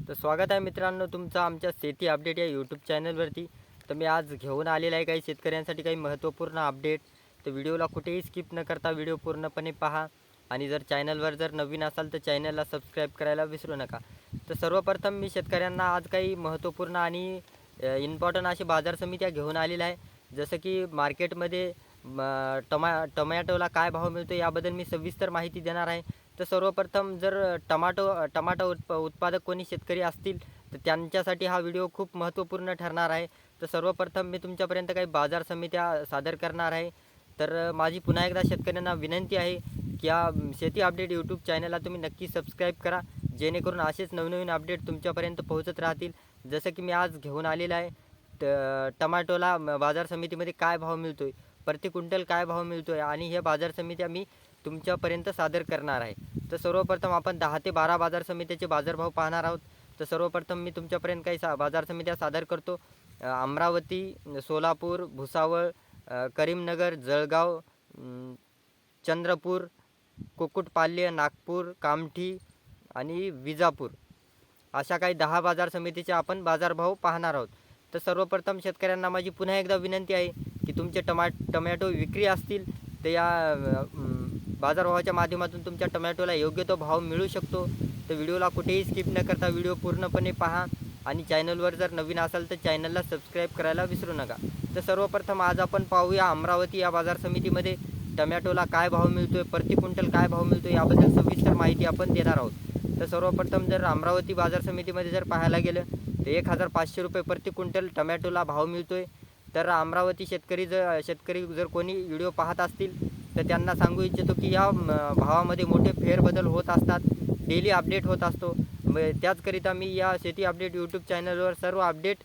तर स्वागत आहे मित्रांनो तुमचं आमच्या शेती अपडेट या यूट्यूब चॅनलवरती। तर मी आज घेऊन आलेला आहे काही शेतकऱ्यांसाठी काही महत्त्वपूर्ण अपडेट। तर व्हिडिओला कुठेही स्किप न करता व्हिडिओ पूर्णपणे पहा आणि जर चॅनलवर जर नवीन असाल तर चॅनलला सबस्क्राईब करायला विसरू नका। तर सर्वप्रथम मी शेतकऱ्यांना आज काही महत्त्वपूर्ण आणि इम्पॉर्टंट अशी बाजार समित्या घेऊन आलेल्या आहे। जसं की मार्केटमध्ये टोमॅटोला काय भाव मिळतो याबद्दल मी सविस्तर माहिती देणार आहे। तर सर्वप्रथम जर टमाटो उत्पादक कोणी शेतकरी असतील तर त्यांच्यासाठी हा व्हिडिओ खूप महत्त्वपूर्ण ठरणार आहे। तर सर्वप्रथम मी तुमच्यापर्यंत काही बाजार समित्या सादर करणार आहे। तर माझी पुन्हा एकदा शेतकऱ्यांना विनंती आहे की या शेती अपडेट यूट्यूब चॅनलला तुम्ही नक्की सबस्क्राईब करा, जेणेकरून असेच नवनवीन अपडेट तुमच्यापर्यंत पोहोचत राहतील। जसं की मी आज घेऊन आलेला आहे टमाटोला बाजार समितीमध्ये काय भाव मिळतोय, प्रति क्विंटल काय भाव मिळतोय आणि हे बाजार समित्या मी तुमच्यापर्यंत सादर करणार आहे। तर सर्वप्रथम आपण 10 ते 12 बाजार समित्याचे बाजारभाव पाहणार आहोत। तर सर्वप्रथम मी तुमच्यापर्यंत काही बाजार समित्या सादर करतो। अमरावती, सोलापूर, भुसावळ, करीमनगर, जळगाव, चंद्रपूर, कुक्कुटपाल्य, नागपूर, कामठी आणि विजापूर अशा काही 10 बाजार समितीचे आपण बाजारभाव पाहणार आहोत। तर सर्वप्रथम शेतकऱ्यांना माझी पुन्हा एकदा विनंती आहे की तुमचे टोमॅटो विक्री असतील तर या बाजारभावाच्या माध्यमातून तुमच्या टोमॅटोला योग्य तो भाव मिळू शकतो। तर व्हिडिओला कुठेही स्किप न करता व्हिडिओ पूर्णपणे पहा आणि चॅनलवर जर नवीन असाल तर चॅनलला सबस्क्राईब करायला विसरू नका। तर सर्वप्रथम आज आपण पाहूया अमरावती या बाजार समितीमध्ये टोमॅटोला काय भाव मिळतोय, प्रति क्विंटल काय भाव मिळतो याबद्दल सविस्तर माहिती आपण देणार आहोत। तर सर्वप्रथम जर अमरावती बाजार समितीमध्ये जर पाहायला गेलं तर 1500 रुपये प्रति क्विंटल टोमॅटोला भाव मिळतोय। तर अमरावती शेतकरी जर कोणी व्हिडिओ पाहत असतील तर त्यांना सांगू इच्छितो की या भावामध्ये मोठे फेरबदल होत असतात, डेली अपडेट होत असतो। त्याचकरिता मी या शेती अपडेट यूट्यूब चॅनलवर सर्व अपडेट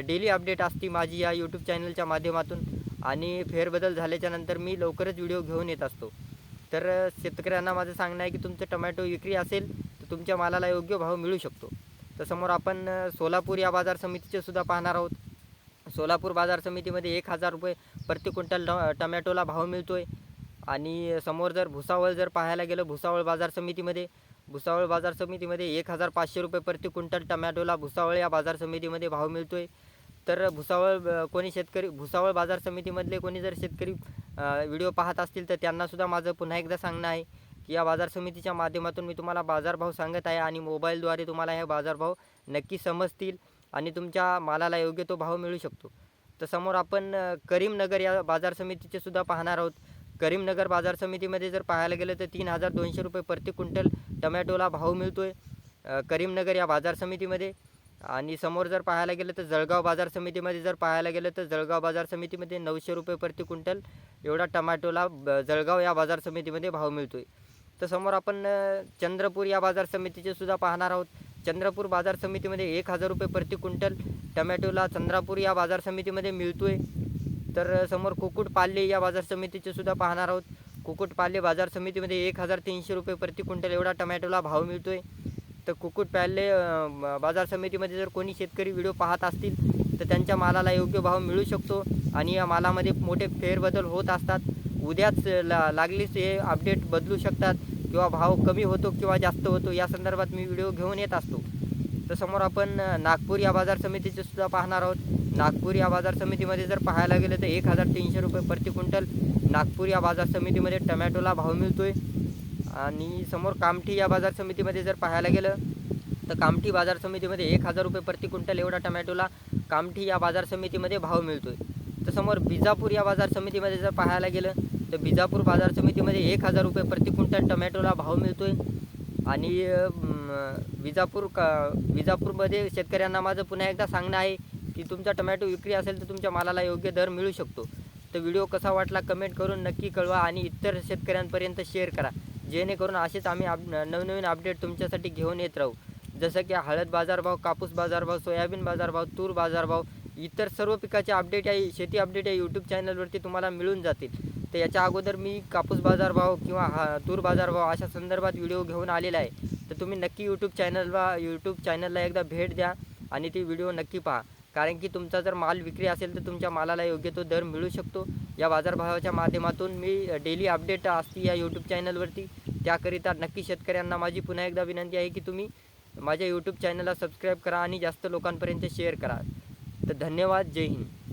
डेली अपडेट असते माझी या यूट्यूब चॅनलच्या माध्यमातून आणि फेरबदल झाल्याच्यानंतर मी लवकरच व्हिडिओ घेऊन येत असतो। तर शेतकऱ्यांना माझं सांगणं आहे की तुमचं टोमॅटो विक्री असेल तर तुमच्या मालाला योग्य भाव मिळू शकतो। तर समोर आपण सोलापूर या बाजार समितीचे सुद्धा पाहणार आहोत। सोलापूर बाजार समितीमध्ये 1000 रुपये प्रति क्विंटल टोमॅटोला भाव मिळतोय। आणि समोर जर भुसावळ जर पाहायला गेलं भुसावळ बाजार समितीमध्ये 1500 रुपये प्रति क्विंटल टोमॅटोला भुसावळ या बाजार समितीमध्ये भाव मिळतोय। तर भुसावळ बाजार समितीमधले कोणी जर शेतकरी व्हिडिओ पाहत असतील तर त्यांनासुद्धा माझं पुन्हा एकदा सांगणं आहे की या बाजार समितीच्या माध्यमातून मी तुम्हाला बाजारभाव सांगत आहे आणि मोबाईलद्वारे तुम्हाला हे बाजारभाव नक्की समजतील आणि तुमच्या मालाला योग्य तो भाव मिळू शकतो। तर समोर आपण करीमनगर या बाजार समितीचे सुद्धा पाहणार आहोत। करीमनगर बाजार समितीमध्ये जर पाहायला गेलं तर 3200 रुपये प्रति क्विंटल टोमॅटोला भाव मिळतोय करीमनगर या बाजार समितीमध्ये। आणि समोर जर पाहायला गेलं तर जळगाव बाजार समितीमध्ये जळगाव बाजार समितीमध्ये 900 रुपये प्रति क्विंटल एवढा टोमॅटोला जळगाव या बाजार समितीमध्ये भाव मिळतोय। तर समोर आपण चंद्रपूर या बाजार समितीचे सुद्धा पाहणार आहोत। चंद्रपूर बाजार समितीमध्ये 1000 रुपये प्रति क्विंटल टोमॅटोला चंद्रपूर या बाजार समितीमध्ये मिळतोय। तर समोर कुक्कुटपाल्य या बाजार समितीचे सुद्धा पाहणार आहोत। कुक्कुटपाल्य बाजार समितीमध्ये 1300 रुपये प्रति क्विंटल एवढा टोमॅटोला भाव मिळतोय। तर कुक्कुटपाल्य बाजार समितीमध्ये जर कोणी शेतकरी व्हिडिओ पाहत असतील तर त्यांच्या मालाला योग्य भाव मिळू शकतो आणि या मालामध्ये मोठे फेरबदल होत असतात। उद्याच लागलीच हे अपडेट बदलू शकतात किंवा भाव कमी होतो किंवा जास्त होतो या संदर्भात मी व्हिडिओ घेऊन येत असतो। तर समोर आपण नागपूर या बाजार समितीचे सुद्धा पाहणार आहोत। नागपूर या बाजार समितीमध्ये जर पाहायला गेलं तर 1300 रुपये प्रति क्विंटल नागपूर या बाजार समितीमध्ये टोमॅटोला भाव मिळतोय। आणि समोर कामठी या बाजार समितीमध्ये जर पाहायला गेलं तर कामठी बाजार समितीमध्ये 1000 रुपये प्रति क्विंटल एवढा टोमॅटोला कामठी या बाजार समितीमध्ये भाव मिळतोय। तर समोर बिजापूर या बाजार समितीमध्ये जर पाहायला गेलं तर बिजापूर बाजार समितीमध्ये 1000 रुपये प्रति क्विंटल टोमॅटोला भाव मिळतोय। आणि विजापूरमध्ये शेतकऱ्यांना माझं पुन्हा एकदा सांगणं आहे की तुमचा टोमॅटो विक्री असेल तर तुमच्या मालाला योग्य दर मिळू शकतो। तर व्हिडिओ कसा वाटला कमेंट करून नक्की कळवा आणि इतर शेतकऱ्यांपर्यंत शेअर करा, जेणेकरून असेच आम्ही नवनवीन अपडेट तुमच्यासाठी घेऊन येत राहू। जसं की हळद बाजारभाव, कापूस बाजारभाव, सोयाबीन बाजारभाव, तूर बाजारभाव, इतर सर्व पिकाचे अपडेट या शेती अपडेट या यूट्यूब चॅनलवरती तुम्हाला मिळून जातील। तर याच्या अगोदर मी कापूस बाजारभाव किंवा तूर बाजारभाव अशा संदर्भात व्हिडिओ घेऊन आलेला आहे। तर तुम्ही नक्की यूट्यूब चॅनलला एकदा भेट द्या आणि ती व्हिडिओ नक्की पहा, कारण की तुमचा जर माल विक्री असेल तर तुमच्या मालाला योग्य तो दर मिळू शकतो। या बाजारभावाच्या माध्यमातून मी डेली अपडेट असते या यूट्यूब चॅनलवरती, त्याकरिता नक्की शेतकऱ्यांना माझी पुन्हा एकदा विनंती आहे की तुम्ही माझ्या यूट्यूब चॅनलला सबस्क्राईब करा आणि जास्त लोकांपर्यंत शेअर करा. तर धन्यवाद. जय हिंद.